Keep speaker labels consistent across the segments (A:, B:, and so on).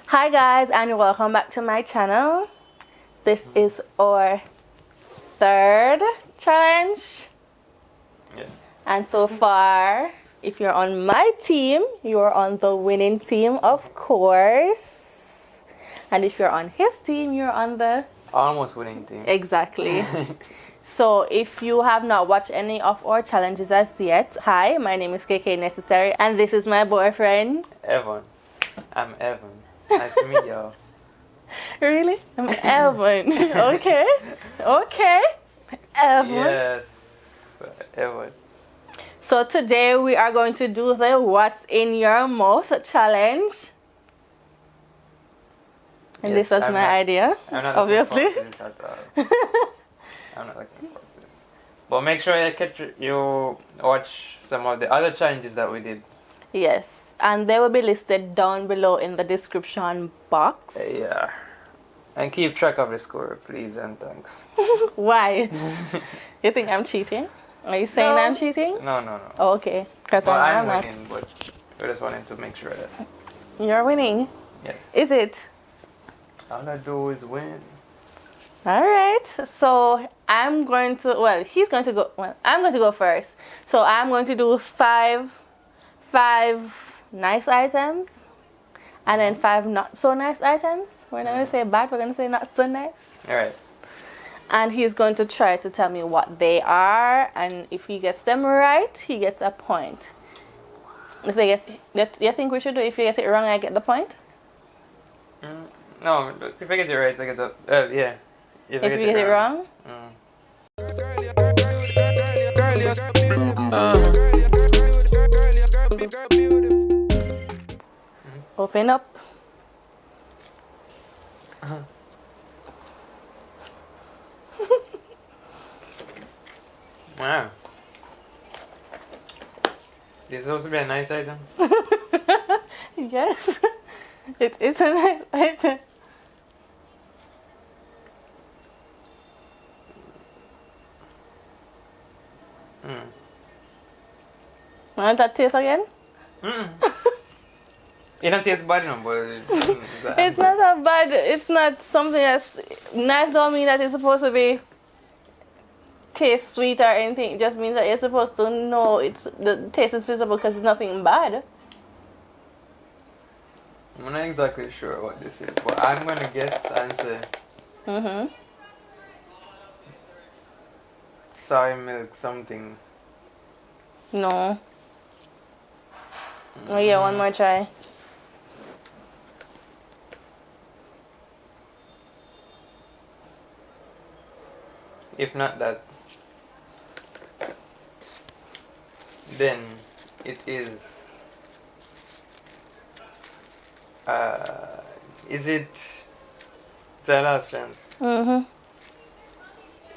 A: Hi guys, and welcome back to my channel. This is our third challenge.
B: Yeah.
A: And so far, if you're on my team, you're on the winning team, of course. And if you're on his team, you're on the
B: Almost winning team.
A: exactly. So if you have not watched any of our challenges as yet, hi, my name is KK Necessary, and this is my boyfriend.
B: Evan. I'm Evan. Nice to meet y'all.
A: Really? I'm Evan. Okay. Okay. Evan.
B: Yes. Evan.
A: So today we are going to do the what's in your mouth challenge. And
B: Yes,
A: this was
B: I'm
A: my
B: not-
A: idea,
B: I'm not
A: obviously.
B: looking forward to this at all. I'm not looking forward to this. But make sure you watch some of the other challenges that we did.
A: Yes. And they will be listed down below in the description box.
B: Yeah. And keep track of the score, please and thanks.
A: Why? You think I'm cheating? Are you saying
B: No.
A: I'm cheating?
B: No.
A: Oh, okay. Because
B: Well,
A: I'm
B: I'm
A: not.
B: winning, but I just wanted to make sure that.
A: You're winning.
B: Yes.
A: Is it?
B: All I do is win.
A: All right. So I'm going to, he's going to go, I'm going to go first. So I'm going to do five nice items and then 5 not so nice items. We're not going to say bad, we're going to say not so nice.
B: Alright.
A: And he's going to try to tell me what they are, and if he gets them right, he gets a point. If they get, you think we should do if you get it wrong, I get the point?
B: No, if I get it right, I get the. Yeah.
A: If you get it wrong? Open up.
B: Wow. This is supposed to be a nice item.
A: Yes. It's a nice item. Want that taste again?
B: It don't taste bad no, but
A: It's not that bad. It's not something that's nice. Don't mean that it's supposed to be taste sweet or anything. It just means that you're supposed to know the taste is visible because it's nothing bad.
B: I'm not exactly sure what this is, but I'm gonna guess and say soy milk something.
A: No. Oh yeah, one more try.
B: If not that, then it is. Is it? It's our last chance.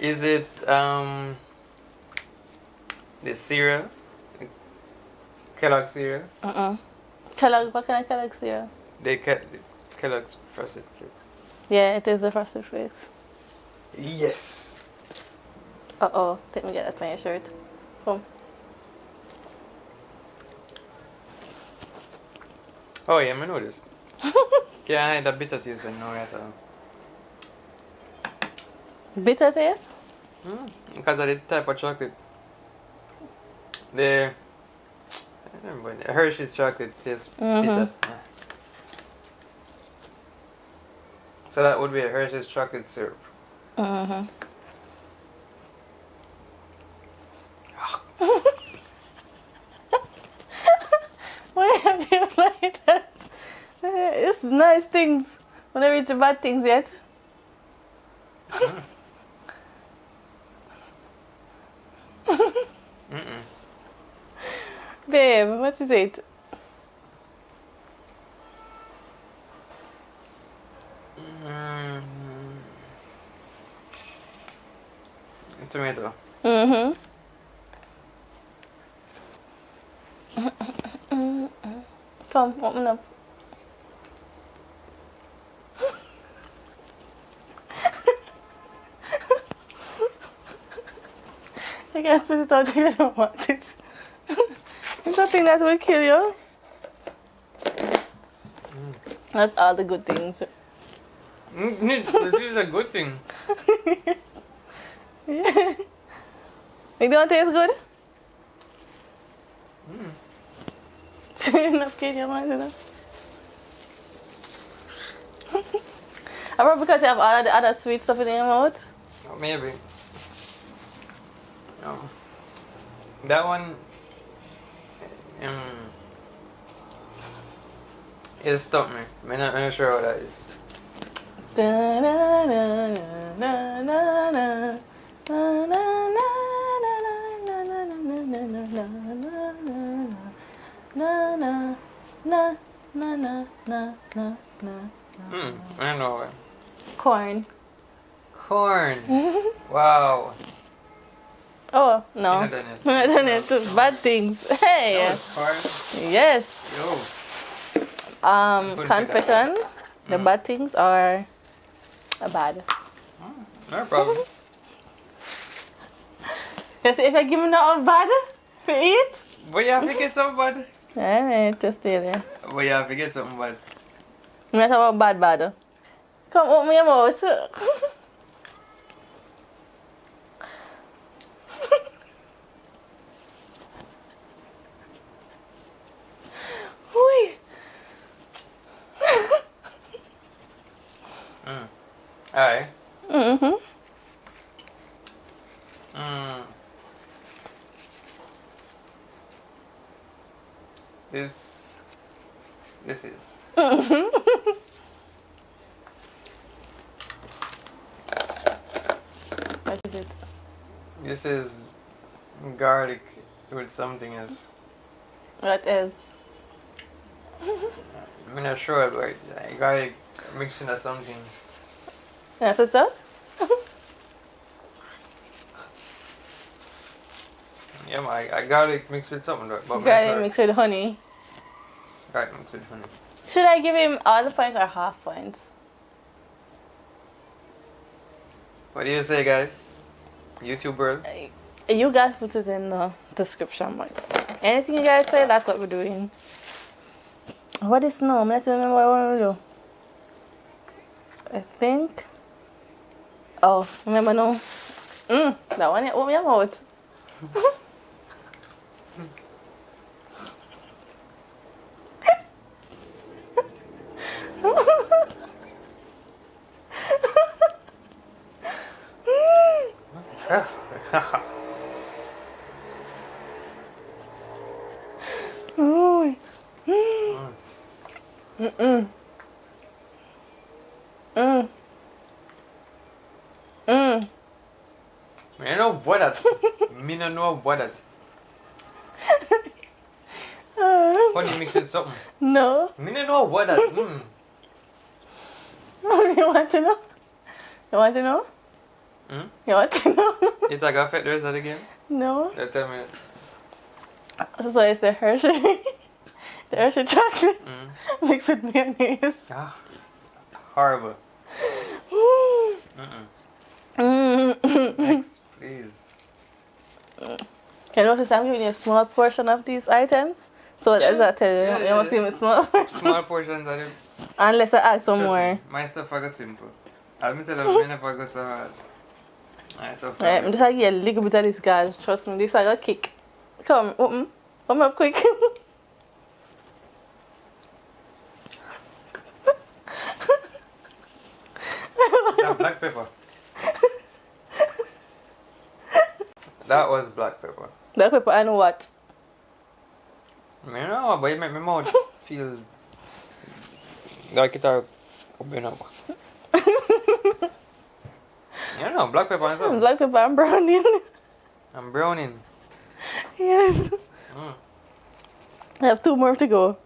B: Is it the cereal? Kellogg cereal?
A: Kellogg, what kind of Kellogg cereal?
B: The Kellogg's Frosted Flakes.
A: Yeah, it is the Frosted Flakes.
B: Yes.
A: Uh-oh, let me get that from your shirt. Come.
B: Oh yeah, I know this. Can I hide the bitter taste and know at all?
A: Bitter taste?
B: Because of the type of chocolate. I remember the Hershey's chocolate tastes bitter. So that would be a Hershey's chocolate syrup.
A: Why have you like that? It's nice things. When I reach the bad things yet. Babe, what is it?
B: Tomato.
A: Come, open up. I can't spit it out if you don't want it. It's nothing that will kill you. That's all the good things.
B: This is a good thing.
A: Yeah. It don't taste good? Enough kid your mind, enough. Probably because you have all of the other sweet stuff in your mouth.
B: Oh, maybe. That one is stumped me. I'm not sure what that is.
A: Da, na, na, na, na, na, na, na, na, na, na, na, na, na, na, na, na, na, na.
B: I don't know.
A: Corn.
B: Corn. Wow.
A: Oh, no.
B: You've done it.
A: I done it. Bad things. Hey.
B: That was corn.
A: Yes.
B: Yo.
A: Confession. The bad things are bad.
B: No problem.
A: You see, if I give me nothing bad to eat,
B: But you have to get something bad.
A: alright, just stay there.
B: But you have to get something bad.
A: I'm not talking about bad. Come open your mouth. Oi.
B: Alright.
A: Mm-hmm.
B: This is.
A: What is it?
B: This is garlic with something else.
A: What else?
B: I'm not sure, but garlic mixing or something.
A: That's what's that?
B: Yeah, I garlic mixed with something. But I'm not
A: Garlic
B: sure.
A: mixed with honey.
B: Garlic mixed with honey.
A: Should I give him all the points or half points?
B: What do you say, guys? YouTube world?
A: You guys put it in the description box. Anything you guys say, that's what we're doing. What is no? Let's remember what I want to do. I think. Oh, remember no? That one, open your mouth. Oh. Mm-mm.
B: I know what that. Me no know what that. Honey mixed with something.
A: No.
B: Me no know what that.
A: You want to know? You want to know? You want to know?
B: It's like affect the rest of the game?
A: No.
B: Tell me.
A: So it's the Hershey. The Hershey chocolate mixed with mayonnaise.
B: Ah, horrible. Next, please.
A: Can you notice I'm giving you a small portion of these items? So as I tell you, you must give me a small portion.
B: Small portions of it.
A: Unless I ask for more.
B: My stuff I go simple. I'll be telling you, never go so hard. Alright, so far.
A: Right, I'm just give you a little bit of this, guys. Trust me, this I got kick. Come, open. Come up quick.
B: That black pepper. That was black pepper.
A: Black pepper and what?
B: I mean, no, but it make my mouth feel like it's a open up. You know, black pepper and something.
A: Black pepper and browning.
B: I'm browning.
A: Yes. I have 2 more to go.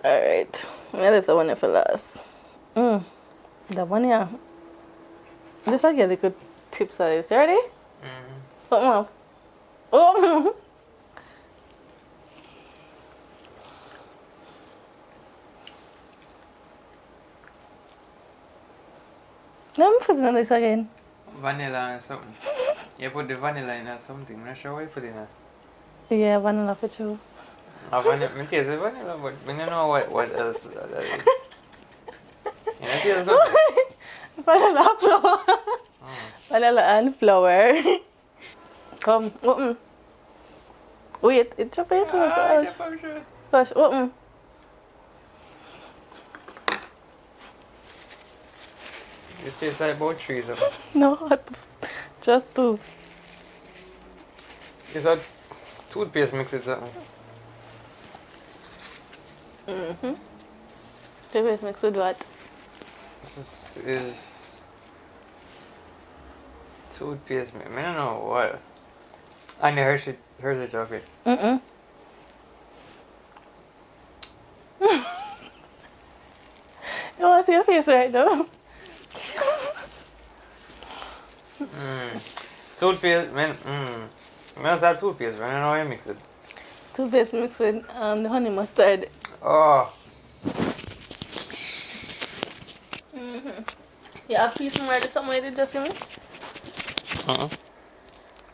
A: Alright. I'm gonna leave the one here for last. The one here. Just like a little tips of this. You ready? Open up. Oh! Let me put it on this again.
B: Vanilla or something. You put the vanilla in or something. I'm not sure what you put in there.
A: Yeah, vanilla for sure.
B: Me taste the vanilla, but I don't know what else that is. You know, it tastes good.
A: Vanilla flour. Vanilla and flour. Come, open. Wait, it's your paper. Hush, open.
B: This tastes like about 3 something.
A: No, just 2.
B: It's a toothpaste mixed with something.
A: Toothpaste mixed with what?
B: This is toothpaste. I don't know what. And the Hershey chocolate.
A: You want to see your face right now?
B: Toothpaste, man. I must have toothpaste, man. I don't know how you mix it.
A: Toothpaste mixed with the honey mustard.
B: Oh.
A: Yeah, a piece more. There's something you did just give me?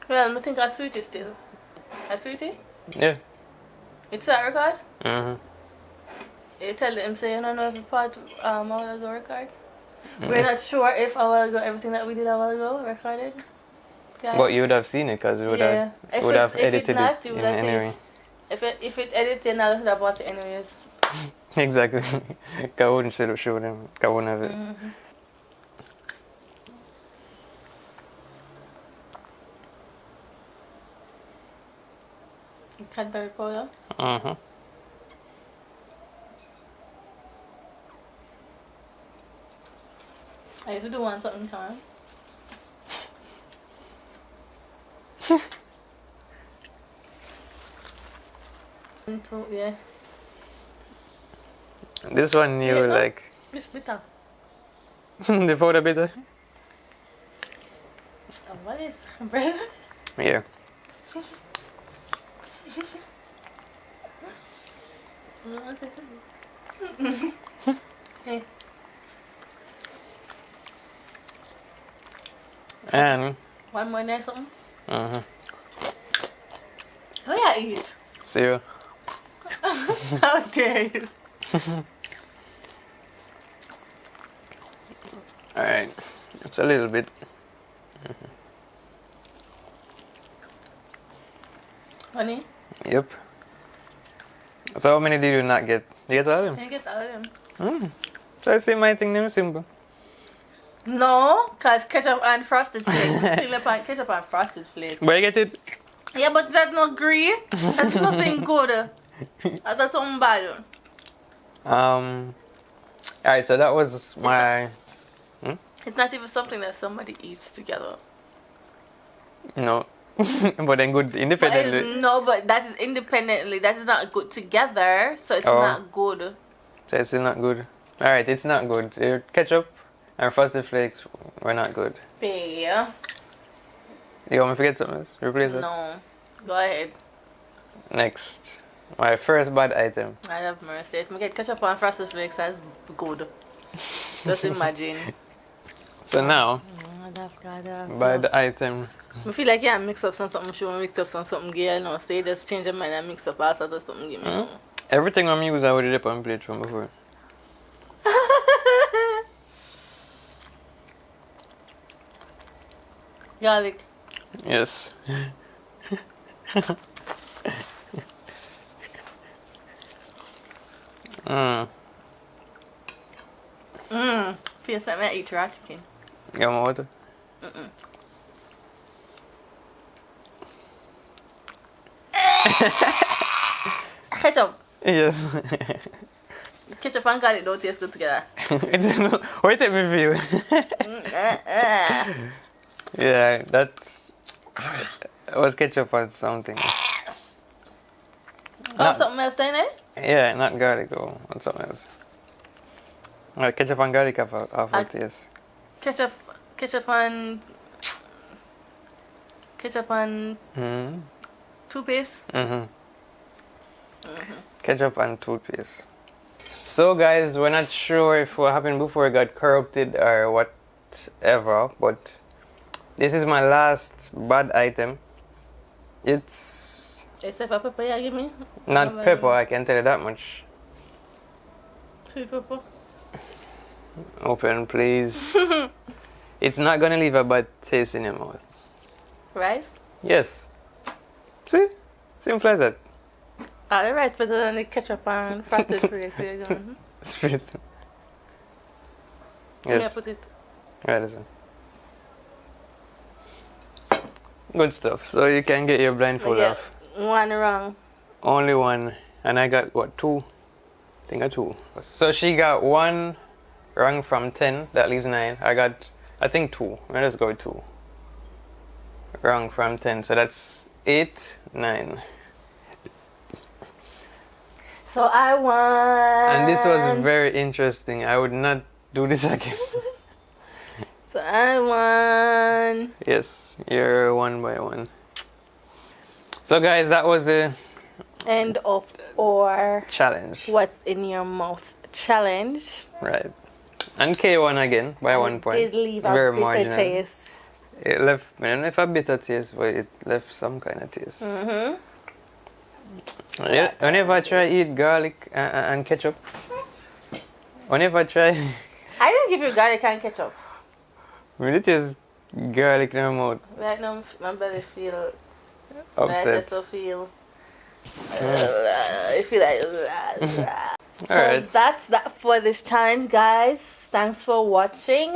A: Well, I think a sweetie still. A sweetie?
B: Yeah.
A: It's that record? You tell them, say, you don't know if the part a while ago record? We're not sure if a while ago, everything that we did a while ago recorded. Guys.
B: But you would have seen it because we would have edited
A: not,
B: it in anyway.
A: If it edited, I would have watched it anyways.
B: Exactly. I wouldn't show them. I wouldn't have it.
A: Cadbury powder. I used to do one something time. Yeah.
B: This one you like.
A: It's bitter.
B: The powder bitter?
A: What is bread?
B: Yeah.
A: Hey.
B: And
A: One more there something? Oh yeah, eat.
B: see you.
A: How dare you?
B: Alright. It's a little bit.
A: Honey?
B: Yep. So how many did you not get? You get all of them?
A: Can you get all of them?
B: So I say my thing now simple.
A: No, because ketchup and frosted flakes. Still upon ketchup and frosted flakes.
B: Where you get it?
A: Yeah, but that's not great. That's nothing good. That's something bad.
B: Alright, so that was my...
A: It's not even something that somebody eats together.
B: No. But then good independently.
A: But that is independently. That is not good together, so it's not good.
B: So it's still not good. Alright, it's not good. Ketchup and frosted flakes were not good.
A: Yeah.
B: You want me to forget something else? Replace it?
A: No. Go ahead.
B: Next. My first bad item.
A: I have mercy. If I get ketchup and frosted flakes, that's good. Just imagine.
B: So now, bad item.
A: I feel like mix up something. Sure, mix up something gay. No, say just change your mind and mix up also to something gay.
B: Everything I'm using I already did on plate from before.
A: Garlic.
B: Yes.
A: Feels like I eat raw chicken.
B: You want more water?
A: Ketchup.
B: Yes.
A: Ketchup and garlic don't taste good together.
B: I don't know. Wait till me feel. Yeah, that was ketchup or something.
A: Something else in it?
B: Yeah, not garlic though. Or something else. Ketchup and garlic have a taste.
A: Ketchup and toothpaste.
B: Ketchup and toothpaste. So guys, we're not sure if what happened before it got corrupted or whatever, but this is my last bad item. It's
A: Except for pepper, yeah, give me.
B: Not
A: Remember
B: pepper,
A: me.
B: I can tell you that much.
A: Sweet pepper.
B: Open, please. It's not gonna leave a bad taste in your mouth.
A: Rice?
B: Yes. See? Simple as that.
A: Ah, the rice better than the ketchup and frosted flakes.
B: Sweet.
A: Yes.
B: Yes.
A: Put it.
B: Right, listen. Good stuff. So you can get your blindfold
A: Yeah,
B: off.
A: one wrong.
B: Only one. And I got what, 2? I think I 2. So she got 1 wrong from 10. That leaves 9. I got, I think 2. Let us go with 2. Wrong from 10. So that's 8, 9.
A: So I won.
B: And this was very interesting. I would not do this again.
A: So I won.
B: Yes, you're 1 by 1. So guys, that was the
A: End of our
B: challenge.
A: what's in your mouth challenge.
B: Right. And K won again by 1 point.
A: Did leave a
B: Very
A: bitter
B: marginal.
A: taste.
B: It left, I don't know if a bitter taste, but it left some kind of taste. Yeah, whenever I try eat garlic and ketchup, whenever I try,
A: I didn't give you garlic and ketchup.
B: when it is garlic in my mouth,
A: Right now, my belly feel.
B: upset.
A: I also feel. I feel like. So
B: Alright.
A: that's that for this challenge, guys. Thanks for watching.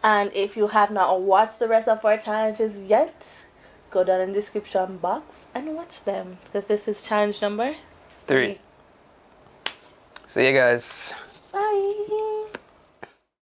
A: And if you have not watched the rest of our challenges yet, go down in the description box and watch them. Because this is challenge number
B: 3. See you guys.
A: Bye.